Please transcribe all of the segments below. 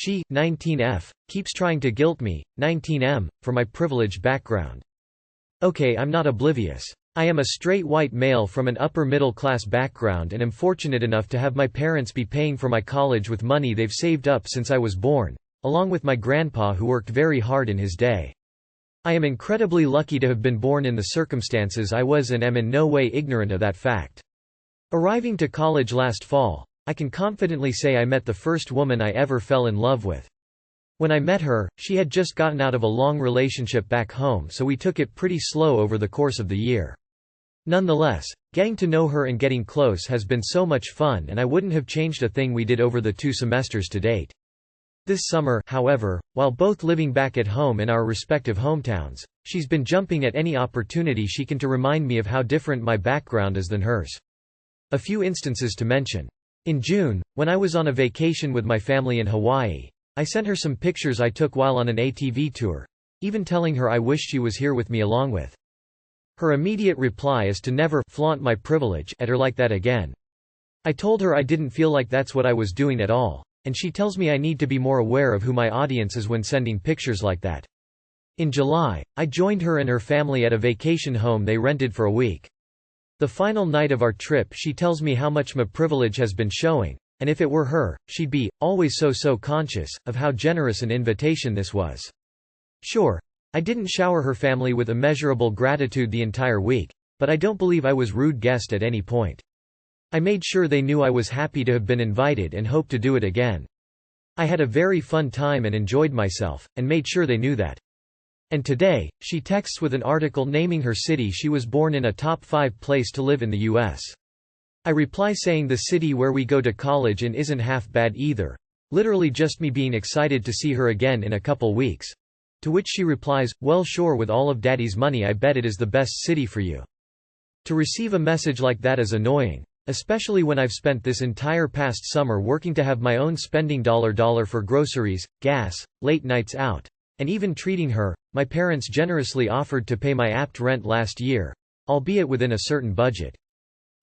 She, 19F, keeps trying to guilt me, 19M, for my privileged background. Okay, I'm not oblivious. I am a straight white male from an upper-middle-class background and am fortunate enough to have my parents be paying for my college with money they've saved up since I was born, along with my grandpa who worked very hard in his day. I am incredibly lucky to have been born in the circumstances I was and am in no way ignorant of that fact. Arriving to college last fall, I can confidently say I met the first woman I ever fell in love with. When I met her, she had just gotten out of a long relationship back home, so we took it pretty slow over the course of the year. Nonetheless, getting to know her and getting close has been so much fun, and I wouldn't have changed a thing we did over the 2 semesters to date. This summer, however, while both living back at home in our respective hometowns, she's been jumping at any opportunity she can to remind me of how different my background is than hers. A few instances to mention. In June, when I was on a vacation with my family in Hawaii, I sent her some pictures I took while on an ATV tour, even telling her I wish she was here with me along with. Her immediate reply is to never flaunt my privilege at her like that again. I told her I didn't feel like that's what I was doing at all, and she tells me I need to be more aware of who my audience is when sending pictures like that. In July, I joined her and her family at a vacation home they rented for a week. The final night of our trip she tells me how much my privilege has been showing, and if it were her, she'd be, always so conscious, of how generous an invitation this was. Sure, I didn't shower her family with immeasurable gratitude the entire week, but I don't believe I was rude guest at any point. I made sure they knew I was happy to have been invited and hope to do it again. I had a very fun time and enjoyed myself, and made sure they knew that. And today, she texts with an article naming her city she was born in a top 5 place to live in the US. I reply saying the city where we go to college in isn't half bad either, literally just me being excited to see her again in a couple weeks. To which she replies, well sure, with all of daddy's money I bet it is the best city for you. To receive a message like that is annoying, especially when I've spent this entire past summer working to have my own spending dollar for groceries, gas, late nights out, and even treating her. My parents generously offered to pay my apt rent last year, albeit within a certain budget.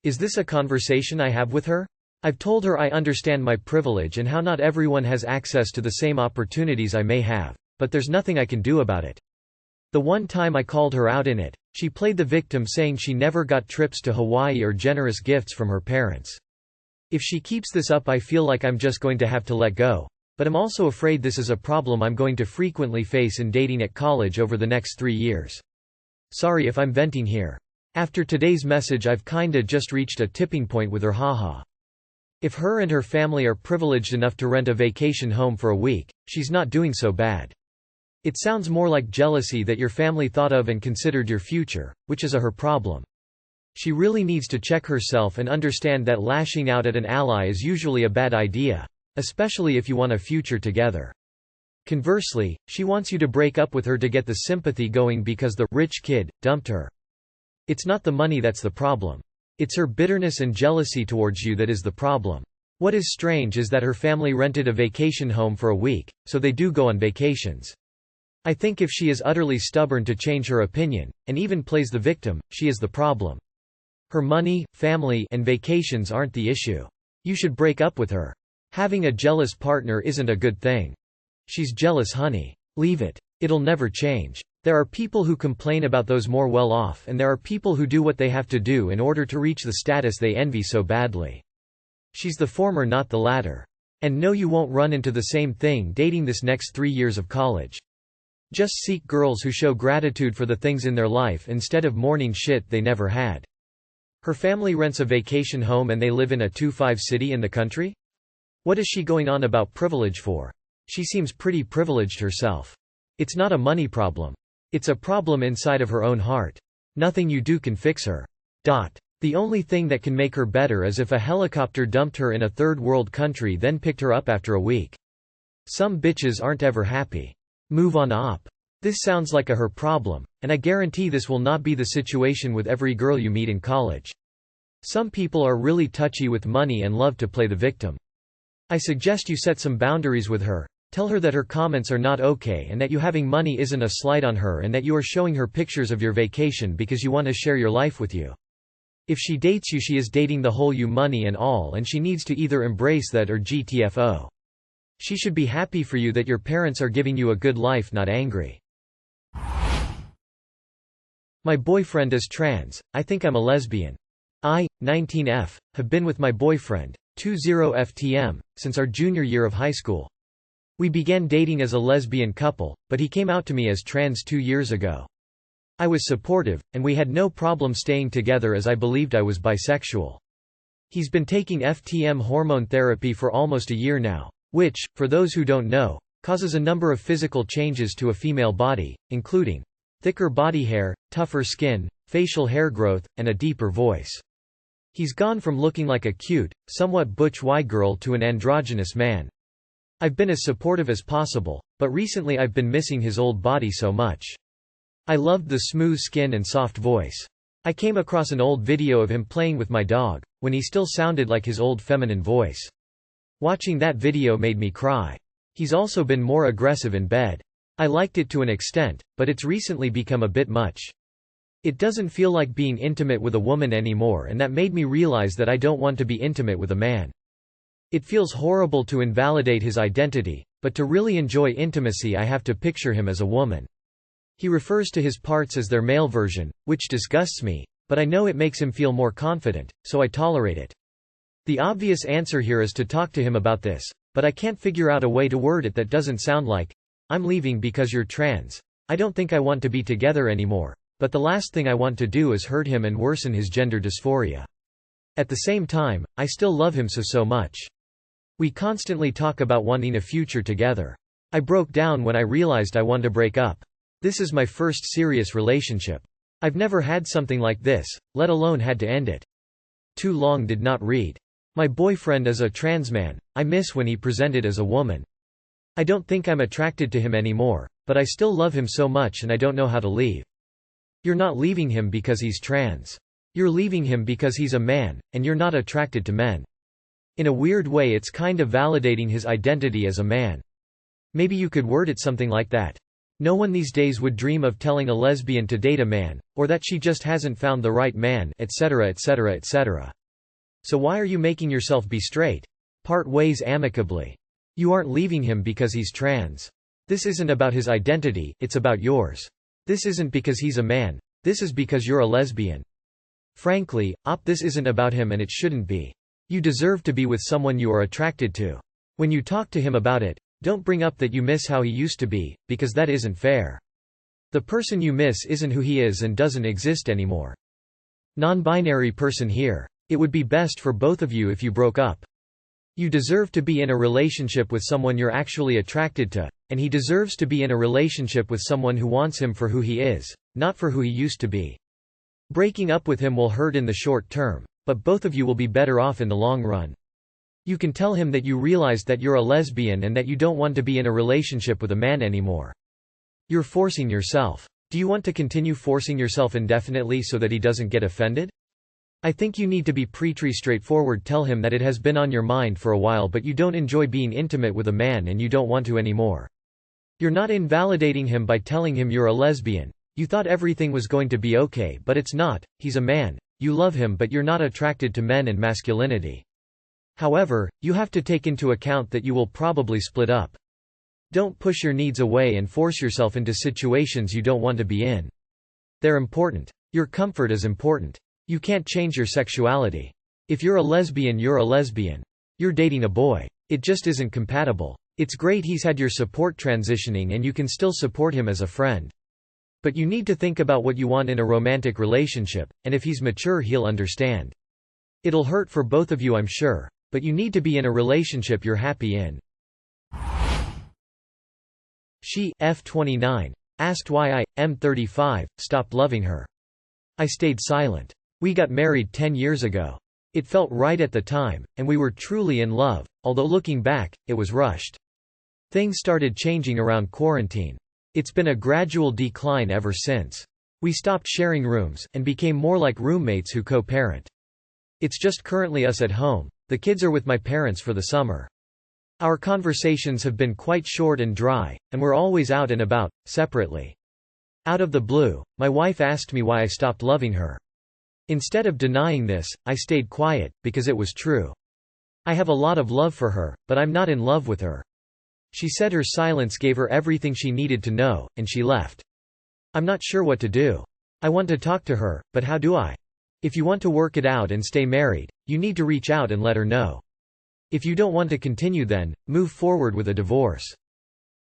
Is this a conversation I have with her? I've told her I understand my privilege and how not everyone has access to the same opportunities I may have, but there's nothing I can do about it. The one time I called her out in it, she played the victim saying she never got trips to Hawaii or generous gifts from her parents. If she keeps this up I feel like I'm just going to have to let go, but I'm also afraid this is a problem I'm going to frequently face in dating at college over the next 3 years. Sorry if I'm venting here. After today's message I've kinda just reached a tipping point with her, haha. If her and her family are privileged enough to rent a vacation home for a week, she's not doing so bad. It sounds more like jealousy that your family thought of and considered your future, which is her problem. She really needs to check herself and understand that lashing out at an ally is usually a bad idea, especially if you want a future together. Conversely, she wants you to break up with her to get the sympathy going because the rich kid dumped her. It's not the money that's the problem. It's her bitterness and jealousy towards you that is the problem. What is strange is that her family rented a vacation home for a week, so they do go on vacations. I think if she is utterly stubborn to change her opinion, and even plays the victim, she is the problem. Her money, family, and vacations aren't the issue. You should break up with her. Having a jealous partner isn't a good thing. She's jealous, honey. Leave it. It'll never change. There are people who complain about those more well off, and there are people who do what they have to do in order to reach the status they envy so badly. She's the former, not the latter. And no, you won't run into the same thing dating this next 3 years of college. Just seek girls who show gratitude for the things in their life instead of mourning shit they never had. Her family rents a vacation home and they live in a 2-5 city in the country? What is she going on about privilege for? She seems pretty privileged herself. It's not a money problem. It's a problem inside of her own heart. Nothing you do can fix her. The only thing that can make her better is if a helicopter dumped her in a third world country then picked her up after a week. Some bitches aren't ever happy. Move on op. This sounds like a her problem, and I guarantee this will not be the situation with every girl you meet in college. Some people are really touchy with money and love to play the victim. I suggest you set some boundaries with her, tell her that her comments are not okay and that you having money isn't a slight on her and that you are showing her pictures of your vacation because you want to share your life with you. If she dates you, she is dating the whole you money and all, and she needs to either embrace that or GTFO. She should be happy for you that your parents are giving you a good life, not angry. My boyfriend is trans. I think I'm a lesbian. I, 19F, have been with my boyfriend, 20FTM, since our junior year of high school. We began dating as a lesbian couple, but he came out to me as trans 2 years ago. I was supportive, and we had no problem staying together as I believed I was bisexual. He's been taking FTM hormone therapy for almost a year now, which, for those who don't know, causes a number of physical changes to a female body, including thicker body hair, tougher skin, facial hair growth, and a deeper voice. He's gone from looking like a cute, somewhat butch Y-girl to an androgynous man. I've been as supportive as possible, but recently I've been missing his old body so much. I loved the smooth skin and soft voice. I came across an old video of him playing with my dog, when he still sounded like his old feminine voice. Watching that video made me cry. He's also been more aggressive in bed. I liked it to an extent, but it's recently become a bit much. It doesn't feel like being intimate with a woman anymore, and that made me realize that I don't want to be intimate with a man. It feels horrible to invalidate his identity, but to really enjoy intimacy I have to picture him as a woman. He refers to his parts as their male version, which disgusts me, but I know it makes him feel more confident, so I tolerate it. The obvious answer here is to talk to him about this, but I can't figure out a way to word it that doesn't sound like, "I'm leaving because you're trans. I don't think I want to be together anymore, but the last thing I want to do is hurt him and worsen his gender dysphoria. At the same time, I still love him so much. We constantly talk about wanting a future together. I broke down when I realized I wanted to break up. This is my first serious relationship. I've never had something like this, let alone had to end it." Too long did not read. My boyfriend is a trans man. I miss when he presented as a woman. I don't think I'm attracted to him anymore, but I still love him so much and I don't know how to leave. You're not leaving him because he's trans. You're leaving him because he's a man, and you're not attracted to men. In a weird way it's kind of validating his identity as a man. Maybe you could word it something like that. No one these days would dream of telling a lesbian to date a man, or that she just hasn't found the right man, etc. etc. etc. So why are you making yourself be straight? Part ways amicably. You aren't leaving him because he's trans. This isn't about his identity, it's about yours. This isn't because he's a man, this is because you're a lesbian. Frankly, this isn't about him and it shouldn't be. You deserve to be with someone you are attracted to. When you talk to him about it, don't bring up that you miss how he used to be, because that isn't fair. The person you miss isn't who he is and doesn't exist anymore. Non-binary person here. It would be best for both of you if you broke up. You deserve to be in a relationship with someone you're actually attracted to, and he deserves to be in a relationship with someone who wants him for who he is, not for who he used to be. Breaking up with him will hurt in the short term, but both of you will be better off in the long run. You can tell him that you realized that you're a lesbian and that you don't want to be in a relationship with a man anymore. You're forcing yourself. Do you want to continue forcing yourself indefinitely so that he doesn't get offended? I think you need to be pretty straightforward. Tell him that it has been on your mind for a while, but you don't enjoy being intimate with a man and you don't want to anymore. You're not invalidating him by telling him you're a lesbian. You thought everything was going to be okay, but it's not. He's a man. You love him, but you're not attracted to men and masculinity. However, you have to take into account that you will probably split up. Don't push your needs away and force yourself into situations you don't want to be in. They're important. Your comfort is important. You can't change your sexuality. If you're a lesbian, you're a lesbian. You're dating a boy. It just isn't compatible. It's great he's had your support transitioning and you can still support him as a friend. But you need to think about what you want in a romantic relationship, and if he's mature he'll understand. It'll hurt for both of you, I'm sure, but you need to be in a relationship you're happy in. She, F29, asked why I, M35, stopped loving her. I stayed silent. We got married 10 years ago. It felt right at the time, and we were truly in love, although looking back, it was rushed. Things started changing around quarantine. It's been a gradual decline ever since. We stopped sharing rooms, and became more like roommates who co-parent. It's just currently us at home. The kids are with my parents for the summer. Our conversations have been quite short and dry, and we're always out and about, separately. Out of the blue, my wife asked me why I stopped loving her. Instead of denying this, I stayed quiet, because it was true. I have a lot of love for her, but I'm not in love with her. She said her silence gave her everything she needed to know, and she left. I'm not sure what to do. I want to talk to her, but how do I? If you want to work it out and stay married, you need to reach out and let her know. If you don't want to continue, then move forward with a divorce.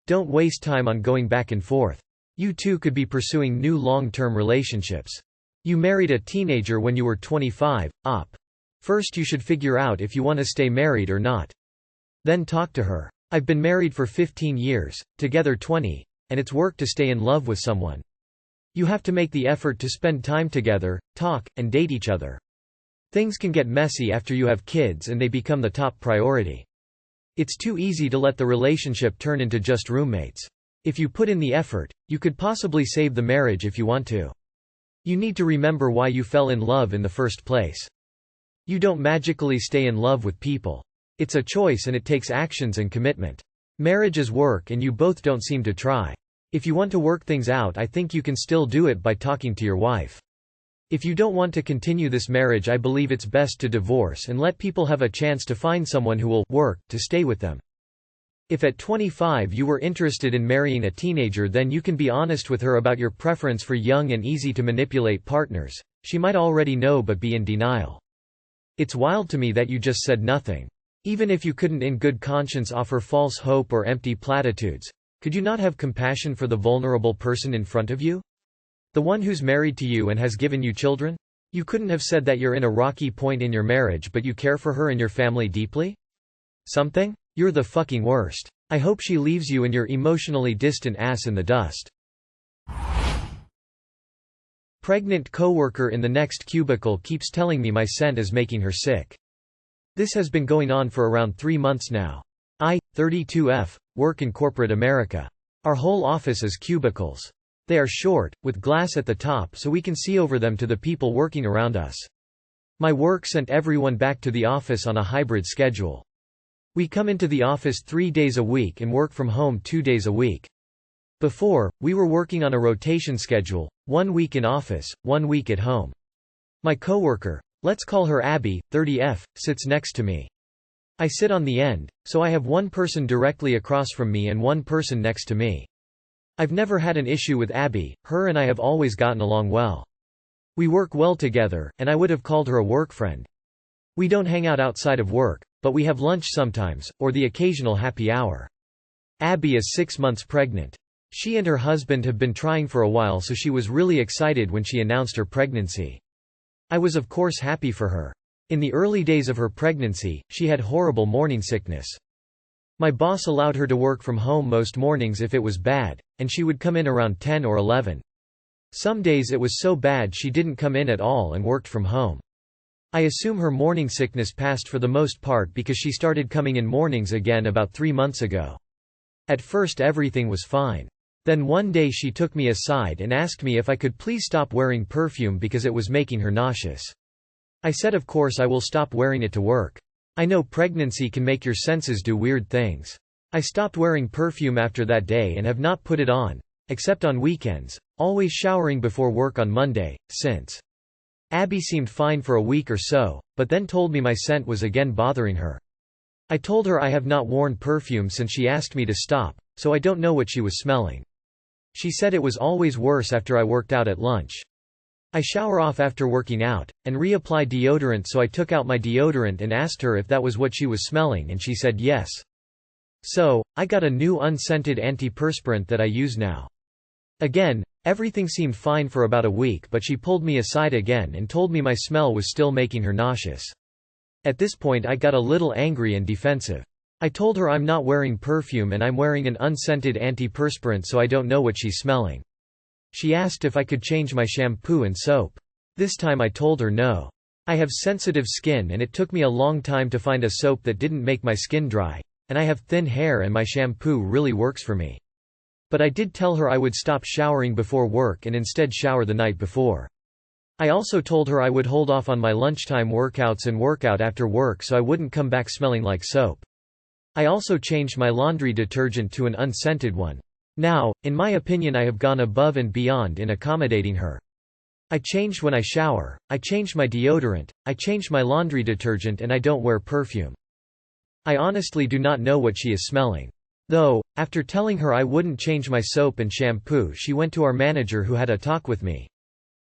Don't waste time on going back and forth. You two could be pursuing new long-term relationships. You married a teenager when you were 25, op. First you should figure out if you want to stay married or not. Then talk to her. I've been married for 15 years, together 20, and it's work to stay in love with someone. You have to make the effort to spend time together, talk, and date each other. Things can get messy after you have kids and they become the top priority. It's too easy to let the relationship turn into just roommates. If you put in the effort, you could possibly save the marriage if you want to. You need to remember why you fell in love in the first place. You don't magically stay in love with people. It's a choice and it takes actions and commitment. Marriage is work and you both don't seem to try. If you want to work things out, I think you can still do it by talking to your wife. If you don't want to continue this marriage, I believe it's best to divorce and let people have a chance to find someone who will work to stay with them. If at 25 you were interested in marrying a teenager, then you can be honest with her about your preference for young and easy to manipulate partners. She might already know but be in denial. It's wild to me that you just said nothing. Even if you couldn't in good conscience offer false hope or empty platitudes, could you not have compassion for the vulnerable person in front of you? The one who's married to you and has given you children? You couldn't have said that you're in a rocky point in your marriage but you care for her and your family deeply? Something? You're the fucking worst. I hope she leaves you and your emotionally distant ass in the dust. Pregnant coworker in the next cubicle keeps telling me my scent is making her sick. This has been going on for around 3 months now. I, 32F, work in corporate America. Our whole office is cubicles. They are short, with glass at the top so we can see over them to the people working around us. My work sent everyone back to the office on a hybrid schedule. We come into the office 3 days a week and work from home 2 days a week. Before, we were working on a rotation schedule, 1 week in office, 1 week at home. My coworker, let's call her Abby, 30F, sits next to me. I sit on the end, so I have one person directly across from me and one person next to me. I've never had an issue with Abby, her and I have always gotten along well. We work well together, and I would have called her a work friend. We don't hang out outside of work, but we have lunch sometimes, or the occasional happy hour. Abby is 6 months pregnant. She and her husband have been trying for a while, so she was really excited when she announced her pregnancy. I was of course happy for her. In the early days of her pregnancy, she had horrible morning sickness. My boss allowed her to work from home most mornings if it was bad, and she would come in around 10 or 11. Some days it was so bad she didn't come in at all and worked from home. I assume her morning sickness passed for the most part because she started coming in mornings again about 3 months ago. At first everything was fine. Then one day she took me aside and asked me if I could please stop wearing perfume because it was making her nauseous. I said of course I will stop wearing it to work. I know pregnancy can make your senses do weird things. I stopped wearing perfume after that day and have not put it on, except on weekends, always showering before work on Monday, since. Abby seemed fine for a week or so, but then told me my scent was again bothering her. I told her I have not worn perfume since she asked me to stop, so I don't know what she was smelling. She said it was always worse after I worked out at lunch. I shower off after working out, and reapply deodorant, so I took out my deodorant and asked her if that was what she was smelling and she said yes. So, I got a new unscented antiperspirant that I use now. Again, everything seemed fine for about a week, but she pulled me aside again and told me my smell was still making her nauseous. At this point I got a little angry and defensive. I told her I'm not wearing perfume and I'm wearing an unscented antiperspirant, so I don't know what she's smelling. She asked if I could change my shampoo and soap. This time I told her no. I have sensitive skin and it took me a long time to find a soap that didn't make my skin dry, and I have thin hair and my shampoo really works for me. But I did tell her I would stop showering before work and instead shower the night before. I also told her I would hold off on my lunchtime workouts and workout after work so I wouldn't come back smelling like soap. I also changed my laundry detergent to an unscented one. Now, in my opinion, I have gone above and beyond in accommodating her. I changed when I shower, I changed my deodorant, I changed my laundry detergent, and I don't wear perfume. I honestly do not know what she is smelling. Though, after telling her I wouldn't change my soap and shampoo, she went to our manager who had a talk with me.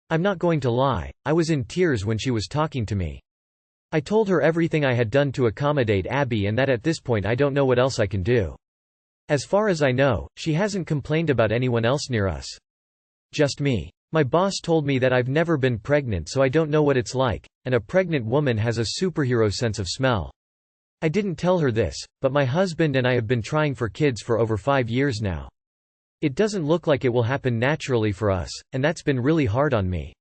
I'm not going to lie, I was in tears when she was talking to me. I told her everything I had done to accommodate Abby and that at this point I don't know what else I can do. As far as I know, she hasn't complained about anyone else near us. Just me. My boss told me that I've never been pregnant, so I don't know what it's like, and a pregnant woman has a superhero sense of smell. I didn't tell her this, but my husband and I have been trying for kids for over 5 years now. It doesn't look like it will happen naturally for us, and that's been really hard on me.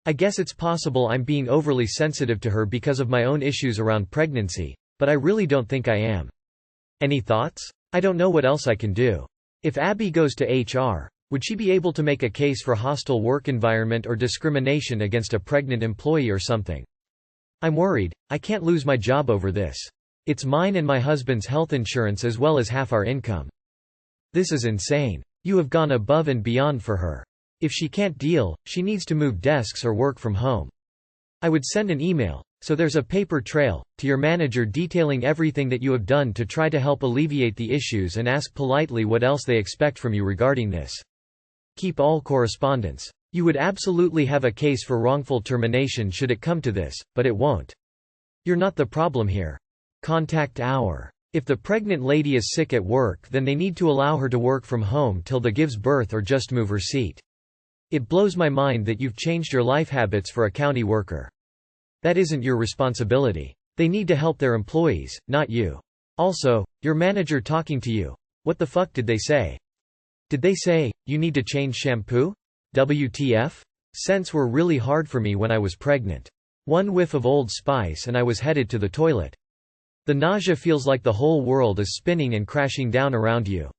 I guess it's possible I'm being overly sensitive to her because of my own issues around pregnancy, but I really don't think I am. Any thoughts? I don't know what else I can do. If Abby goes to HR, would she be able to make a case for hostile work environment or discrimination against a pregnant employee or something? I'm worried, I can't lose my job over this. It's mine and my husband's health insurance as well as half our income. This is insane. You have gone above and beyond for her. If she can't deal, she needs to move desks or work from home. I would send an email, so there's a paper trail, to your manager detailing everything that you have done to try to help alleviate the issues and ask politely what else they expect from you regarding this. Keep all correspondence. You would absolutely have a case for wrongful termination should it come to this, but it won't. You're not the problem here. Contact our. If the pregnant lady is sick at work, then they need to allow her to work from home till the gives birth or just move her seat. It blows my mind that you've changed your life habits for a county worker. That isn't your responsibility. They need to help their employees, not you. Also, your manager talking to you. What the fuck did they say? Did they say, you need to change shampoo? WTF? Scents were really hard for me when I was pregnant. One whiff of Old Spice and I was headed to the toilet. The nausea feels like the whole world is spinning and crashing down around you.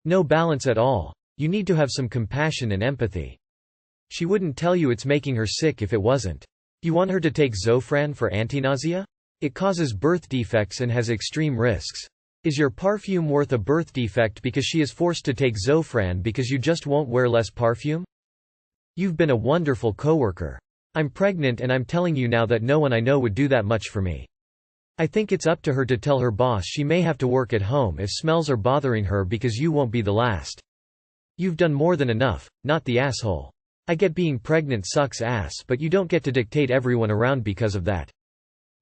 No balance at all. You need to have some compassion and empathy. She wouldn't tell you it's making her sick if it wasn't. You want her to take Zofran for antinausea? It causes birth defects and has extreme risks. Is your perfume worth a birth defect because she is forced to take Zofran because you just won't wear less perfume? You've been a wonderful coworker. I'm pregnant and I'm telling you now that no one I know would do that much for me. I think it's up to her to tell her boss she may have to work at home if smells are bothering her because you won't be the last. You've done more than enough, not the asshole. I get being pregnant sucks ass, but you don't get to dictate everyone around because of that.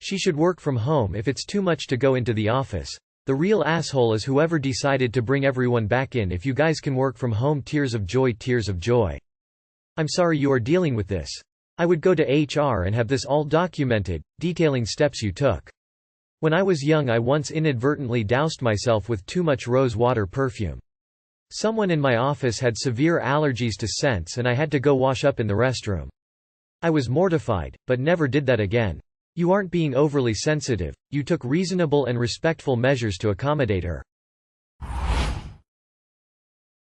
She should work from home if it's too much to go into the office. The real asshole is whoever decided to bring everyone back in. If you guys can work from home, tears of joy, tears of joy. I'm sorry you are dealing with this. I would go to HR and have this all documented, detailing steps you took. When I was young, I once inadvertently doused myself with too much rose water perfume. Someone in my office had severe allergies to scents and I had to go wash up in the restroom. I was mortified, but never did that again. You aren't being overly sensitive, you took reasonable and respectful measures to accommodate her.